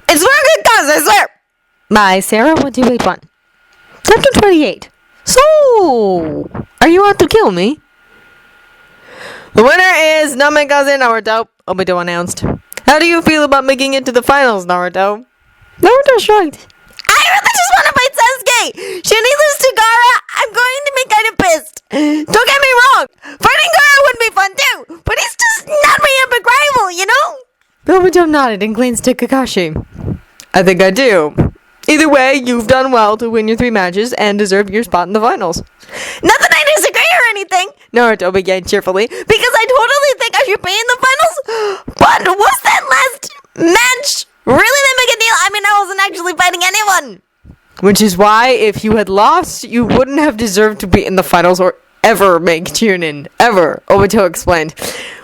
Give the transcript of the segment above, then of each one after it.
It's for a good cause, I swear! By Sarah 1281. Chapter 28. So, are you out to kill me? The winner is not my cousin, Naruto, Obito announced. How do you feel about making it to the finals, Naruto? Naruto shrugged. I really just want to fight Sasuke! Should he lose to Gaara, I'm going to be kind of pissed. Don't get me wrong, fighting Gaara would be fun too, but he's just not my epic rival, you know? Obito nodded and glanced to Kakashi. I think I do. Either way, you've done well to win your 3 matches and deserve your spot in the finals. Not that I disagree or anything, Naruto began cheerfully, because I totally think I should be in the finals. But was that last match really that big a deal? I mean, I wasn't actually fighting anyone. Which is why, if you had lost, you wouldn't have deserved to be in the finals or ever make Chunin. Ever, Obito explained.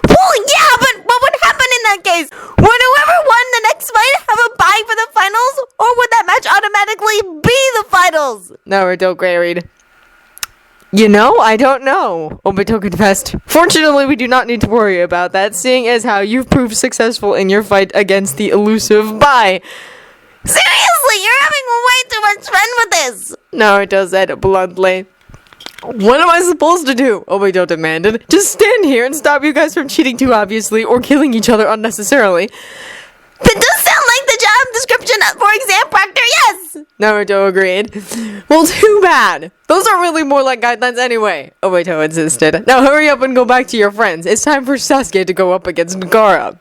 Well, yeah, but what would happen in that case? Would whoever won the next fight have a bye for the finals? Or would that match automatically be the finals? Naruto queried. You know, I don't know, Obito confessed. Fortunately, we do not need to worry about that, seeing as how you've proved successful in your fight against the elusive Bai. Seriously, you're having way too much fun with this, Naruto said bluntly. What am I supposed to do? Obito demanded. Just stand here and stop you guys from cheating too obviously or killing each other unnecessarily. That does sound like the job description for exam proctor, yes! Naruto agreed. Well, too bad. Those are really more like guidelines anyway, Obito insisted. Now hurry up and go back to your friends. It's time for Sasuke to go up against Gaara.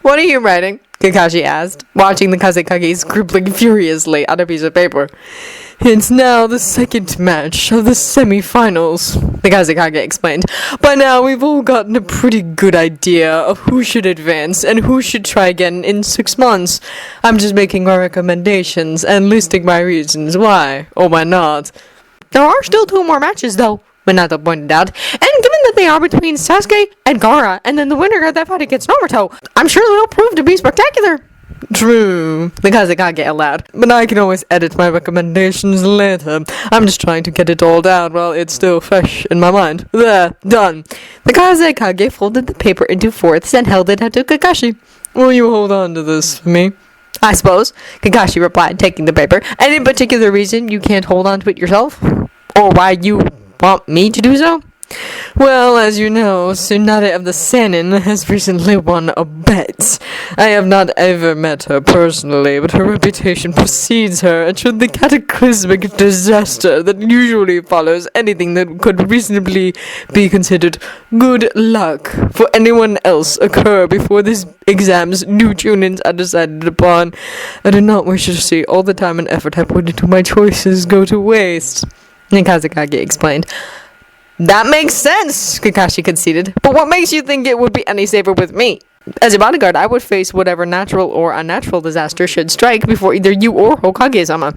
What are you writing? Kakashi asked, watching the Kazekage scribbling furiously on a piece of paper. It's now the second match of the semi-finals, the Kazekage explained. By now, we've all gotten a pretty good idea of who should advance and who should try again in 6 months. I'm just making my recommendations and listing my reasons why, or why not. There are still 2 more matches, though, Minato pointed out, and given that they are between Sasuke and Gaara, and then the winner of that fight against Naruto, I'm sure they'll prove to be spectacular. True, the Kazekage allowed, but I can always edit my recommendations later. I'm just trying to get it all down while it's still fresh in my mind. There, done. The Kazekage folded the paper into 4ths and held it out to Kakashi. Will you hold on to this for me? I suppose, Kakashi replied, taking the paper. Any particular reason you can't hold on to it yourself? Or why you want me to do so? Well, as you know, Tsunade of the Sannin has recently won a bet. I have not ever met her personally, but her reputation precedes her, and should the cataclysmic disaster that usually follows anything that could reasonably be considered good luck for anyone else occur before this exam's new tunings are decided upon, I do not wish to see all the time and effort I put into my choices go to waste, Kazekage explained. That makes sense, Kakashi conceded. But what makes you think it would be any safer with me? As a bodyguard, I would face whatever natural or unnatural disaster should strike before either you or Hokage-sama.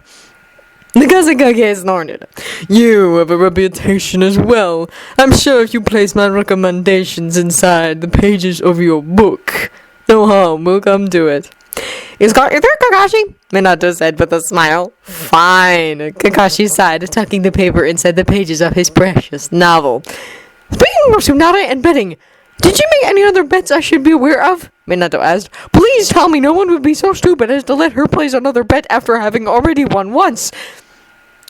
The Kazekage snorted. You have a reputation as well. I'm sure if you place my recommendations inside the pages of your book, no harm will come to it. Is got you there, Kakashi? Minato said with a smile. Fine, Kakashi sighed, tucking the paper inside the pages of his precious novel. Speaking of Tsunade and betting, did you make any other bets I should be aware of? Minato asked. Please tell me no one would be so stupid as to let her place another bet after having already won once.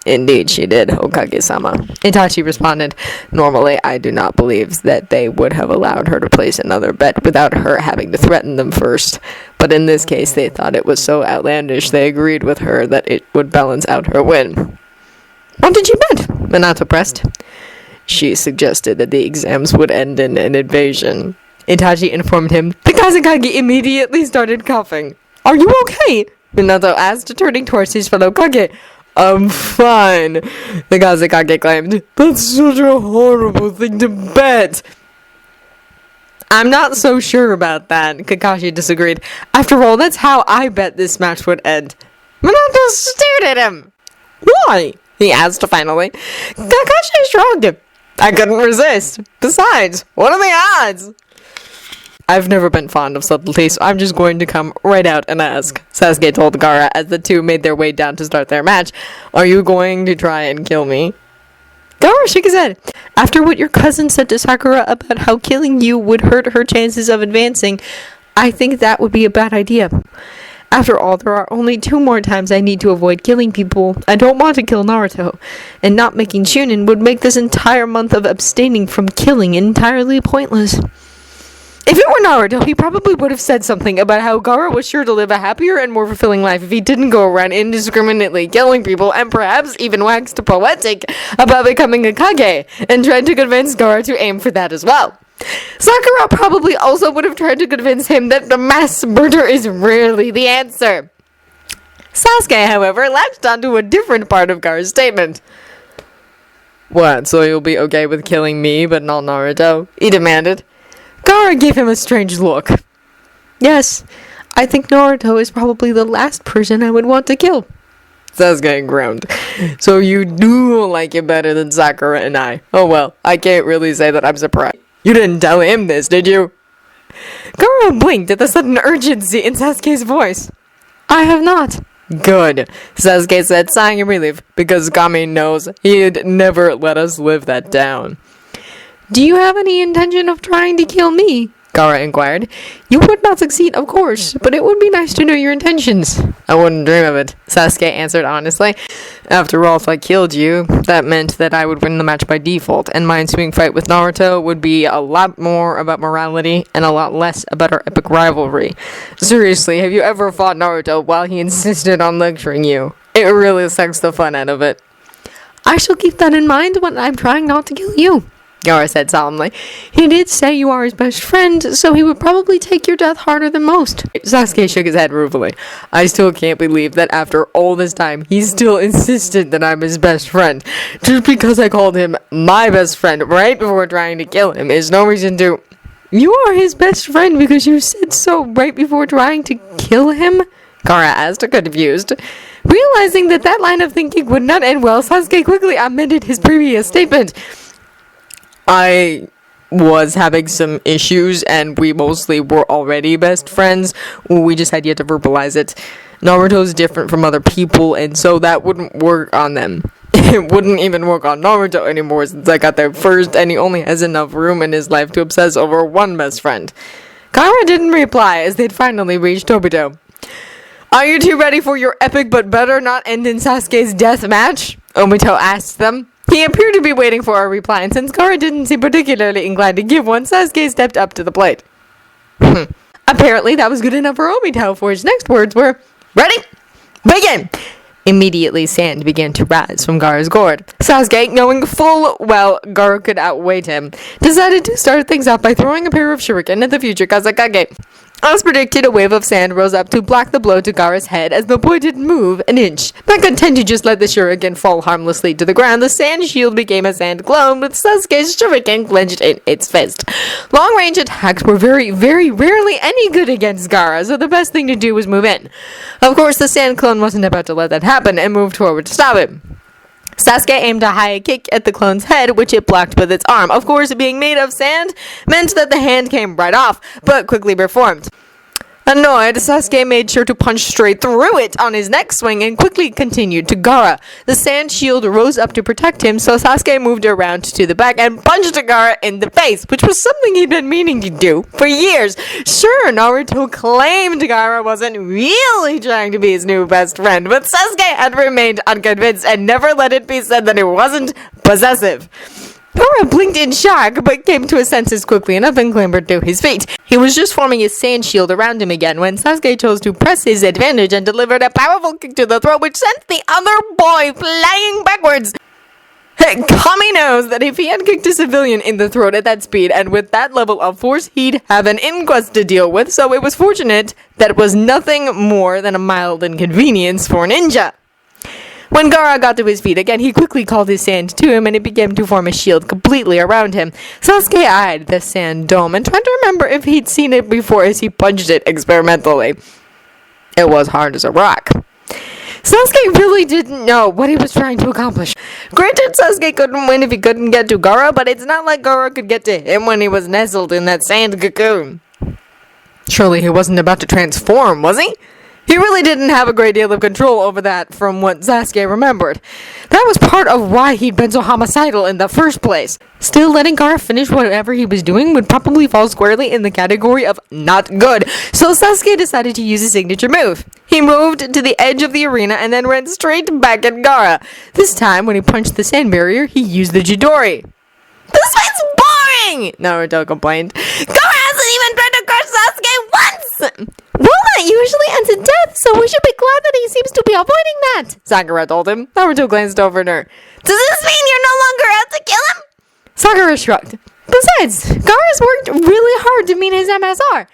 Indeed she did, Hokage-sama, Itachi responded. Normally, I do not believe that they would have allowed her to place another bet without her having to threaten them first. But in this case, they thought it was so outlandish they agreed with her that it would balance out her win. What did she bet? Minato pressed. She suggested that the exams would end in an invasion. Itachi informed him. The Kazekage immediately started coughing. Are you okay? Minato asked, turning towards his fellow Kage. I'm fine, the Kazekage claimed. That's such a horrible thing to bet. I'm not so sure about that, Kakashi disagreed. After all, that's how I bet this match would end. Minato stared at him. Why? He asked finally. Kakashi shrugged. I couldn't resist. Besides, what are the odds? I've never been fond of subtlety, so I'm just going to come right out and ask, Sasuke told Gaara as the two made their way down to start their match. Are you going to try and kill me? Gaara shook his head. After what your cousin said to Sakura about how killing you would hurt her chances of advancing, I think that would be a bad idea. After all, there are only 2 more times I need to avoid killing people. I don't want to kill Naruto, and not making Chunin would make this entire month of abstaining from killing entirely pointless. If it were Naruto, he probably would have said something about how Gaara was sure to live a happier and more fulfilling life if he didn't go around indiscriminately killing people, and perhaps even waxed poetic about becoming a Kage, and tried to convince Gaara to aim for that as well. Sakura probably also would have tried to convince him that the mass murder is rarely the answer. Sasuke, however, latched onto a different part of Gaara's statement. What, so you'll be okay with killing me but not Naruto? He demanded. Gaara gave him a strange look. Yes, I think Naruto is probably the last person I would want to kill. Sasuke groaned. So you do like it better than Sakura and I. Oh well, I can't really say that I'm surprised. You didn't tell him this, did you? Gaara blinked at the sudden urgency in Sasuke's voice. I have not. Good, Sasuke said, sighing in relief, because Kami knows he'd never let us live that down. Do you have any intention of trying to kill me? Gaara inquired. You would not succeed, of course, but it would be nice to know your intentions. I wouldn't dream of it, Sasuke answered honestly. After all, if I killed you, that meant that I would win the match by default, and my ensuing fight with Naruto would be a lot more about morality and a lot less about our epic rivalry. Seriously, have you ever fought Naruto while he insisted on lecturing you? It really sucks the fun out of it. I shall keep that in mind when I'm trying not to kill you, Gaara said solemnly. He did say you are his best friend, so he would probably take your death harder than most. Sasuke shook his head ruefully. I still can't believe that after all this time, he still insisted that I'm his best friend. Just because I called him my best friend right before trying to kill him is no reason to... You are his best friend because you said so right before trying to kill him? Gaara asked, confused. Realizing that line of thinking would not end well, Sasuke quickly amended his previous statement. I was having some issues, and we mostly were already best friends. We just had yet to verbalize it. Naruto's different from other people, and so that wouldn't work on them. It wouldn't even work on Naruto anymore since I got there first, and he only has enough room in his life to obsess over one best friend. Gaara didn't reply as they'd finally reached Obito. Are you two ready for your epic but better not end in Sasuke's death match? Obito asked them. He appeared to be waiting for a reply, and since Gaara didn't seem particularly inclined to give one, Sasuke stepped up to the plate. Apparently that was good enough for Obito, for his next words were, Ready? Begin! Immediately, sand began to rise from Gaara's gourd. Sasuke, knowing full well Gaara could outweigh him, decided to start things off by throwing a pair of shuriken at the future Kazekage. As predicted, a wave of sand rose up to block the blow to Gaara's head as the boy didn't move an inch. Not content to just let the shuriken fall harmlessly to the ground, the sand shield became a sand clone with Sasuke's shuriken clenched in its fist. Long-range attacks were very, very rarely any good against Gaara, so the best thing to do was move in. Of course, the sand clone wasn't about to let that happen and moved forward to stop him. Sasuke aimed a high kick at the clone's head, which it blocked with its arm. Of course, being made of sand meant that the hand came right off, but quickly reformed. Annoyed, Sasuke made sure to punch straight through it on his next swing and quickly continued to Gaara. The sand shield rose up to protect him, so Sasuke moved around to the back and punched Gaara in the face, which was something he'd been meaning to do for years. Sure, Naruto claimed Gaara wasn't really trying to be his new best friend, but Sasuke had remained unconvinced and never let it be said that he wasn't possessive. Gaara blinked in shock, but came to his senses quickly enough and clambered to his feet. He was just forming his sand shield around him again when Sasuke chose to press his advantage and delivered a powerful kick to the throat which sent the other boy flying backwards. Kami knows that if he had kicked a civilian in the throat at that speed and with that level of force, he'd have an inquest to deal with, so it was fortunate that it was nothing more than a mild inconvenience for a ninja. When Gaara got to his feet again, he quickly called his sand to him, and it began to form a shield completely around him. Sasuke eyed the sand dome and tried to remember if he'd seen it before as he punched it experimentally. It was hard as a rock. Sasuke really didn't know what he was trying to accomplish. Granted, Sasuke couldn't win if he couldn't get to Gaara, but it's not like Gaara could get to him when he was nestled in that sand cocoon. Surely he wasn't about to transform, was he? He really didn't have a great deal of control over that from what Sasuke remembered. That was part of why he'd been so homicidal in the first place. Still, letting Gaara finish whatever he was doing would probably fall squarely in the category of not good, so Sasuke decided to use his signature move. He moved to the edge of the arena and then ran straight back at Gaara. This time, when he punched the sand barrier, he used the Chidori. "This fight's boring!" Naruto complained. "Gaara hasn't even tried to crush Sasuke once!" "Well, that usually ends in death, so we should be glad that he seems to be avoiding that," Sakura told him. Naruto glanced over at her. "Does this mean you're no longer out to kill him?" Sakura shrugged. "Besides, Gaara's worked really hard to meet his MSR.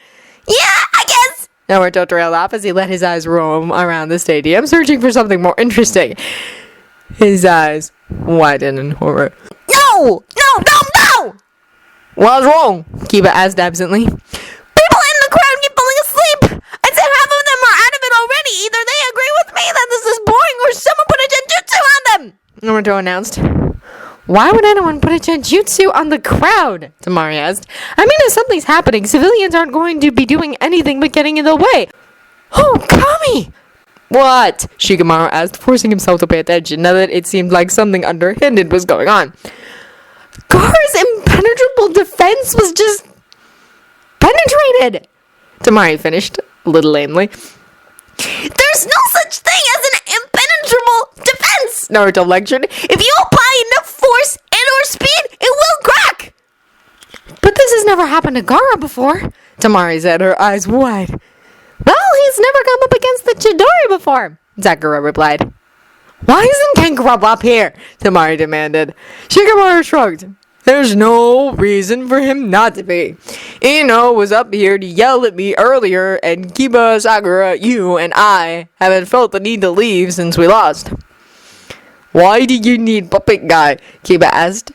"Yeah, I guess." Naruto trailed off as he let his eyes roam around the stadium, searching for something more interesting. His eyes widened in horror. No! What's wrong? Kiba asked absently. "People in the crowd keep falling asleep. I'd say half of them are out of it already. Either they agree with me that this is boring or someone put a genjutsu on them," Naruto announced. "Why would anyone put a genjutsu on the crowd?" Temari asked. "I mean, if something's happening, civilians aren't going to be doing anything but getting in the way." "Oh, Kami!" "What?" Shikamaru asked, forcing himself to pay attention now that it seemed like something underhanded was going on. "Gaara's impenetrable defense was just penetrated," Temari finished, a little lamely. "There's no such thing as an impenetrable defense," Naruto lectured. "If you apply enough force and or speed, it will crack." "But this has never happened to Gaara before," Temari said, her eyes wide. "Well, he's never come up against the Chidori before," Sakura replied. "Why isn't Kankuro up here?" Temari demanded. Shikamaru shrugged. "There's no reason for him not to be. Ino was up here to yell at me earlier, and Kiba, Sakura, you, and I haven't felt the need to leave since we lost." "Why do you need Puppet Guy?" Kiba asked.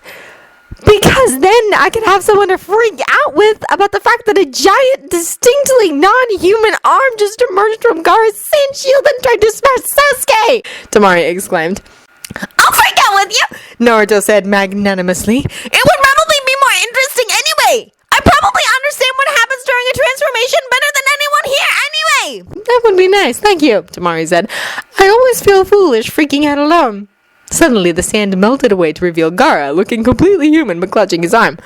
"Because then I could have someone to freak out with about the fact that a giant, distinctly non-human arm just emerged from Gaara's sand shield and tried to smash Sasuke!" Temari exclaimed. "I'll freak out with you," Naruto said magnanimously. "It would probably be more interesting anyway. I probably understand what happens during a transformation better than anyone here anyway." "That would be nice, thank you," Temari said. "I always feel foolish freaking out alone." Suddenly, the sand melted away to reveal Gaara, looking completely human but clutching his arm.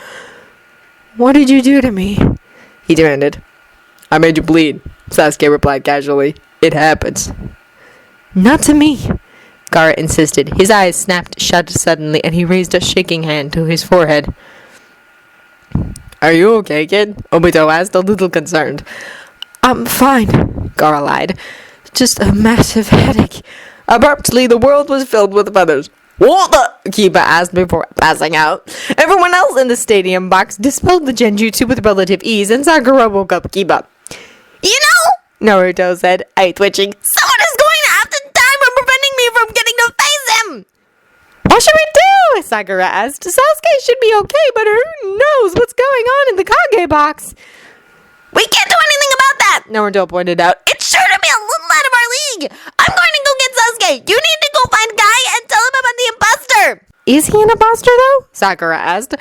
"What did you do to me?" he demanded. "I made you bleed," Sasuke replied casually. "It happens." "Not to me," Gaara insisted. His eyes snapped shut suddenly, and he raised a shaking hand to his forehead. "Are you okay, kid?" Obito asked, a little concerned. "I'm fine," Gaara lied. "Just a massive headache." Abruptly, the world was filled with feathers. "What the?" Kiba asked before passing out. Everyone else in the stadium box dispelled the genjutsu with relative ease, and Sakura woke up Kiba. "You know," Naruto said, eye twitching, "someone is going to have to die for preventing me from getting to face him." "What should we do?" Sakura asked. "Sasuke should be okay, but who knows what's going on in the Kage box?" "We can't do anything about that," Naruto pointed out. "It's sure to be a little out of our league. I'm going to go get Sasuke. You need to go find Guy and tell him about the imposter." "Is he an imposter, though?" Sakura asked.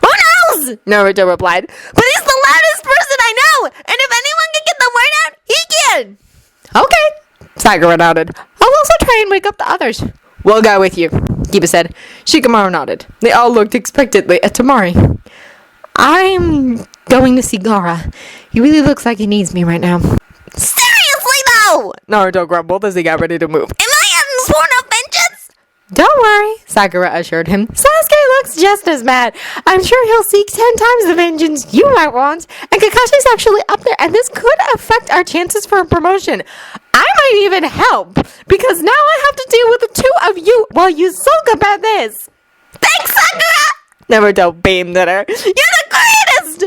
"Who knows?" Naruto replied. "But he's the loudest person I know, and if anyone can get the word out, he can." "Okay," Sakura nodded. "I'll also try and wake up the others." "We'll go with you," Kiba said. Shikamaru nodded. They all looked expectantly at Temari. "I'm going to see Gaara. He really looks like he needs me right now." "Seriously, though?" Naruto grumbled as he got ready to move. "Am I sworn of vengeance?" "Don't worry," Sakura assured him. "Sasuke looks just as mad. I'm sure he'll seek 10 times the vengeance you might want. And Kakashi's actually up there, and this could affect our chances for a promotion. I might even help, because now I have to deal with the two of you while you sulk about this." "Thanks, Sakura!" Naruto beamed at her. "You're the greatest!"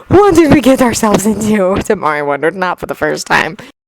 "What did we get ourselves into?" Temari wondered, not for the first time.